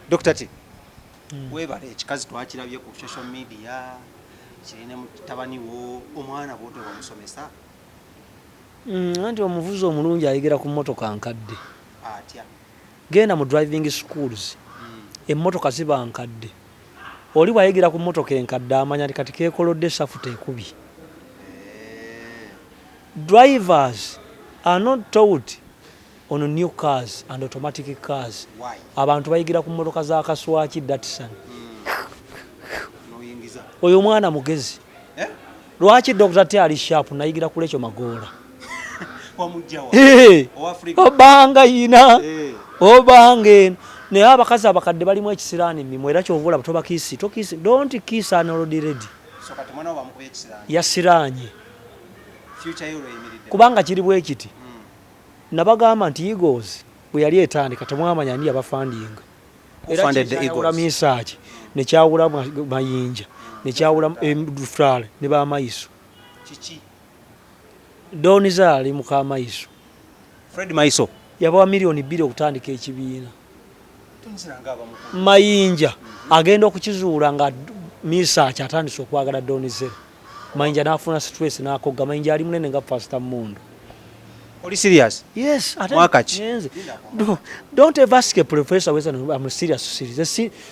Dr. T webale ekikazi twakirabye ku social media kirine mutabani wo omwana bwoto bamusomesa anti omuvuzi omulungi ayigira ku mmotoka nkadde atya genda mu driving schools emmotoka ziba nkadde oli bwayigira ku mmotoka enkadde amanya nti kati keekolodde safuta ekubi drivers are not taught on new cars and automatic cars. Why? Abantu bayigira ku mmotoka za kaswaki Datsun. Oyo mwana mugezi. Lwaki Dr. T ali sharp nayigira kule ekyo magoola. Obanga yina. Obange. Ne abakazi abakadde balimu ekisiraani mmwe era kyovula batoba kisi. Tokisi. Don't kiss an old lady. So kati mwana obamukuba ekisiraani. Yasiraanye. Future yolo emiridde. Kubanga kiri bwe kiti. Nabagamba nti Eagles bwe yali etandika temwamanya ndi abafandinga. Era kyawula misaaki ne kyawula mayinja ne kyawula emdufrale ne ba mayiso. Chichi. Doniza ali muka mayiso. Fred Maiso. Yabawa milioni 2 okutandika ekibiina. Mayinja agenda okukizuula nga misaaki atandise okwagala Donizera. Mayinja n'afuna stress n'akogga. Mayinja ali munene nga Pastor Mundo. Are you serious? Yes. Mwakachi. Don't ever ask a professor whether I'm serious.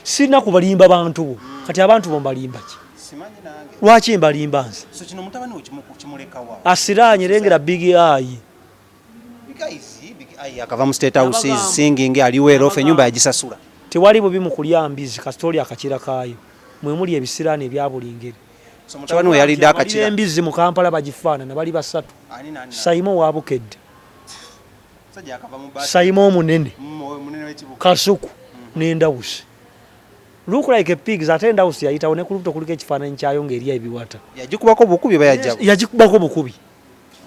Sina kubalimba bantu. Kati abantu bombalimba ki? Simanyi nange. Lwaki mbalimba nze? So kino mutabani okimuleka wa. Asiranye lengera big eye. Big eye akava mu State House singing aliwe rofe nyumba yagisasula. Tewali bubi mu kulya mbizi ka story akakira kaayo. Mwe muli ebisirane ebyabulingeri. So mutabani we yali dakakira. Embizi mu Kampala bagifaana na bali basatu. Saimo wabukedde. Sajja akava mu basi. Saimo munene. Munene w'ekibuga. Kasuku n'endawusi. Look like a pig ate endawusi yayitawo ne kulubuto kuliko ekifaananyi kyayo ng'eri ebiwata. Yagikubako bukubi bayajjabo. Yagikubako bukubi.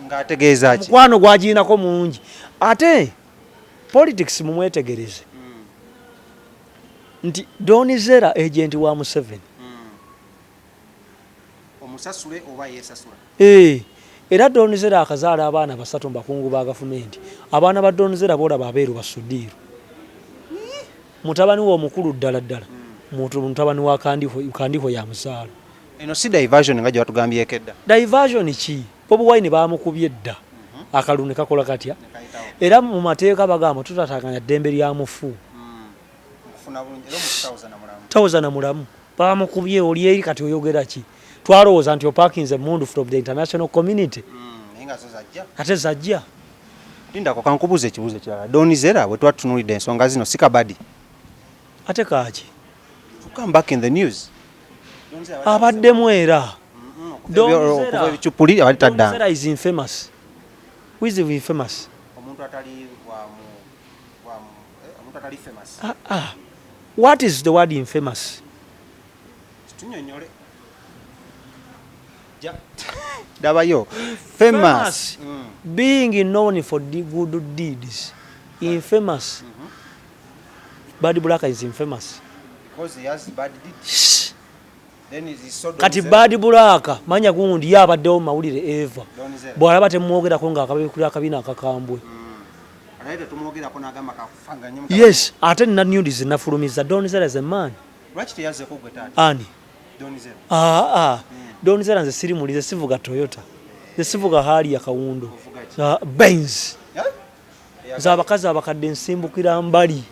Ng'ategeeza ki? Mukwano gwagiinako mungi. Ate politics mumwetegereze. Nti Donizera agent wa Museveni. Omusasule oba yeesasula. Era Donizera akazaala abaana basatu mbakungu ba gavumenti. Abaana ba Donizera bola babeeru basudiru. Mutabani wo omukulu ddala ddala. Mutabani wa Kandiho ya musaala. Eno si diversion nga gye batugambye ekedda. Diversion ki? Bobi Wine baamukubye dda. Akalune kakola katya. Era mu mateeka bagamba tutataganya ddembe lya mufu. Kufuna bulungi era mu 1000 mulamu. 1000 mulamu. Baamukubye oli eri kati oyogera ki? Twalowooza nti opakinze mundu from the international community. Nenga zo zajja. Ate zajja. Lindako kankubuze ekibuzo kirala. Donizera bwe twatunuulidde ensonga zino si kabadi. Ate kaaki. To come back in the news. Abaddemu era. Donizera is infamous. Who is infamous? Omuntu atali famous. What is the word infamous? Tunyonyole. Dabayo. Famous. Being known for the good deeds. Infamous. Bad Black is infamous. Because he has bad deeds. Then is so Kati Bad Black manya gundi yabaddewo mawulire eva. Bwalaba temwogerako nga akabekula akabina akakambwe. Yes, ate nina news nafulumiza Donizera as a man. Lwaki teyazeeko gwe taata? Ani? Donizera. Donizera nze sirimulize sivuga Toyota. Nze sivuga hali ya kawundo. Benz. Zabakazi abakadde nsimbukira mbali.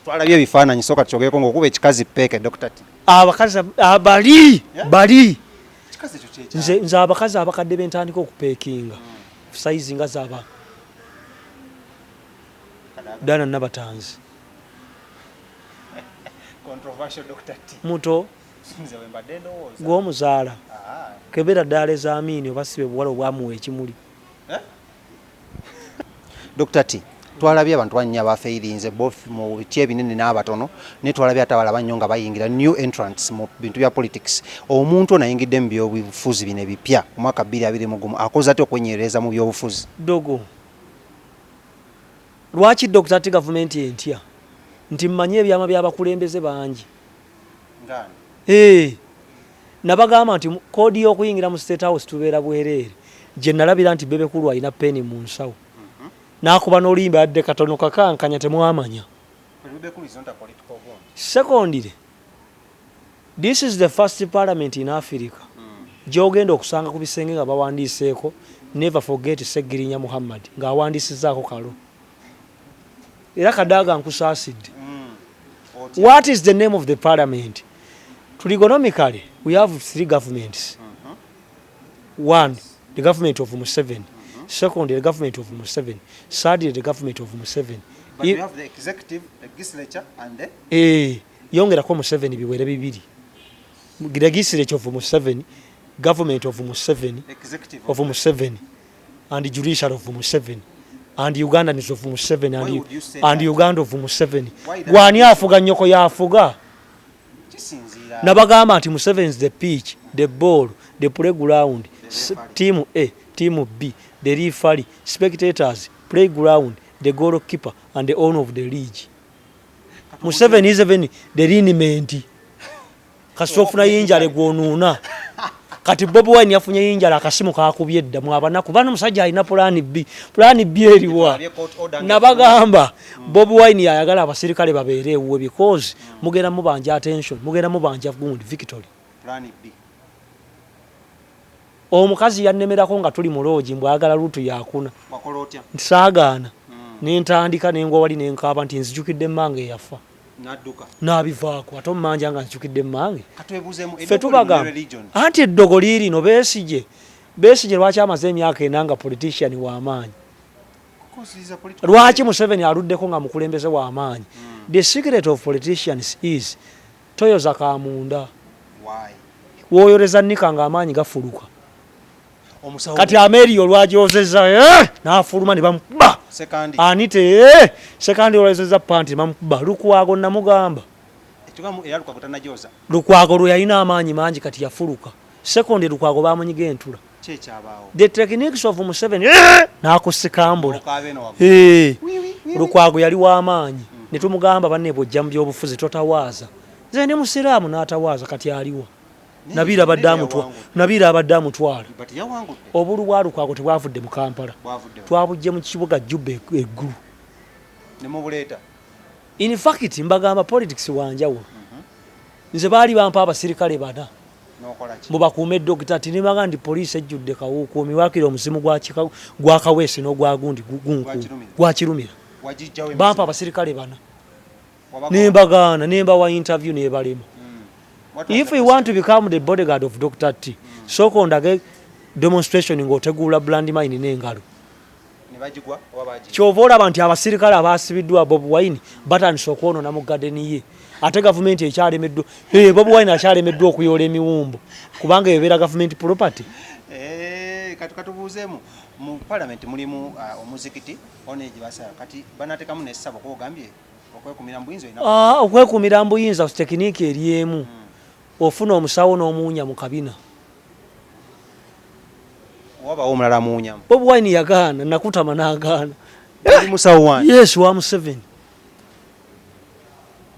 Twalabye ebifaananyi soka kyogeko ng'okuba ekikazi peke Dr. T. Abakazi bali. Ekikazi ekyo kyekya. Nze abakazi abakadde bentandika okupekinga. Size nga zaba. Dana nabatanzi. Controversial Dr. T. Muto. Gw'omuzaala. Kebera ddala ezaamiini oba sibe buwala obwamuwa ekimuli. Dr. T. Twalabye abantu bannya bafeelinze both mu biti ebinene n'abatono ne twalabye atabala bannyo nga bayingira new entrants mu bintu bya politics. Omuntu onayingidde mu byobufuzi bino ebipya mu mwaka 2021 akoze ate okwenyereza mu byobufuzi. Dogo. Lwaki Dr. T gavumenti entya? Nti mmanye ebyama by'abakulembeze bangi. Ngani? Nabagamba nti kodi y'okuyingira mu State House tubeera bwereere. Gye nalabira nti Bebekulu alina peni mu nsawo. N'akuba n'olimba yadde katono kakankanya temwamanya. Secondly, this is the first parliament in Africa. Gyogenda okusanga ku bisenge nga bawandiiseeko never forget Segirinya Muhammad ng'awandiisizaako kalo. Era Kadaga nkusaasidde. What is the name of the parliament? Trigonomically, we have three governments. One, the government of Museveni. Second, the government of Museveni. Third, the government of Museveni. But you have the executive, the legislature, and the... Yongerako Museveni biwere bibiri. The legislature of Museveni, government of Museveni, executive of Museveni, and the judiciary of Museveni, and Ugandan is of Museveni, and Uganda of Museveni. Wani afuga nyoko ya afuga. Nabagamba nti Museveni is the pitch, the ball, the playground, team A, team B, the referee, spectators, playground, the goalkeeper, and the owner of the league. Museveni is even the liniment. Kasofuna yinjale gwonuna. Kati Bobi Wine yafunye yinjala akasimu kakubye dda mwabanaku bano musajja alina plan B. Plan B eriwa. Nabagamba Bobi Wine yayagala abasirikale babeere ewuwe because mugenda mubanja attention, mugenda mubanja gundi victory. Plan B. Omukazi yannemerako nga tuli mu loogi mbwagala lutu yakuna. Wakola otya? Nsaagaana. Nentandika nengo wali nenkaba nti nzijukidde mmange yafa. Nadduka. Nabivaako ate ommanja nga nzijukidde mmange. Katwebuzemu religion. Anti eddogo lirino Besigye. Besigye lwaki amaze emyaka enanga politician w'amaanyi. Lwaki Museveni aluddeko nga mukulembeze w'amaanyi. The secret of politicians is toyoza kamunda. Why? Woyoleza nnika nga amaanyi gafuluka. Kati Ameriyo lwajozeza n'afuluma ne bamukuba. Sekandi. Anite sekandi olwezeza panti bamukuba Lukwago namugamba. Etugamu era Lukwago tanajoza. Lukwago lwe yalina amaanyi mangi kati yafuluka. Sekondi Lukwago bamunyiga entula. Kyekyabawo. The techniques of Museveni n'akusikambula. Lukwago yali w'amaanyi. Ne tumugamba banne bojja mu by'obufuzi totawaaza. Nze ne musiraamu n'atawaaza kati aliwa. Nabira abaddamu twala. Obulu bwa Lukwago tebwavudde mu Kampala. Twabujje mu kibuga Juba eggulu. Ne mubuleeta. In fact mbagamba politics wanjawulo. Nze baali bampa abasirikale bana. Mubakuume Dr. Tinimaga ndi police ejjudde kawukuumi wakira omuzimu gwa Kaweesi n'ogwa gundi gwa Kirumira. Bampa abasirikale bana. Nembagaana nembawa interview nebalema. If you want to become the bodyguard of Dr. T, so kondage demonstration ng'otegula brand mine n'engalo. Kyovola abantu abasirikale abasibiddwa Bobi Wine batandise okwonoona mu garden ye. Ate gavumenti ekyalemeddwa. Bobi Wine akyalemeddwa okuyoola emiwumbo kubanga ebeera government property. Katubuuzeemu mu parliament mulimu omuzikiti oneegi basala kati banateekamu n'essabo kwogambye okwekumira mbuyinza olina. Okwekumira mbuyinza tekiniki eri emu. Ofuna omusawo n'omuunya mu kabina. Wabawo omulala muunyamu. Bobi Wine yagaana nakutama n'agaana. Musawo wani? Yes, wa Museveni.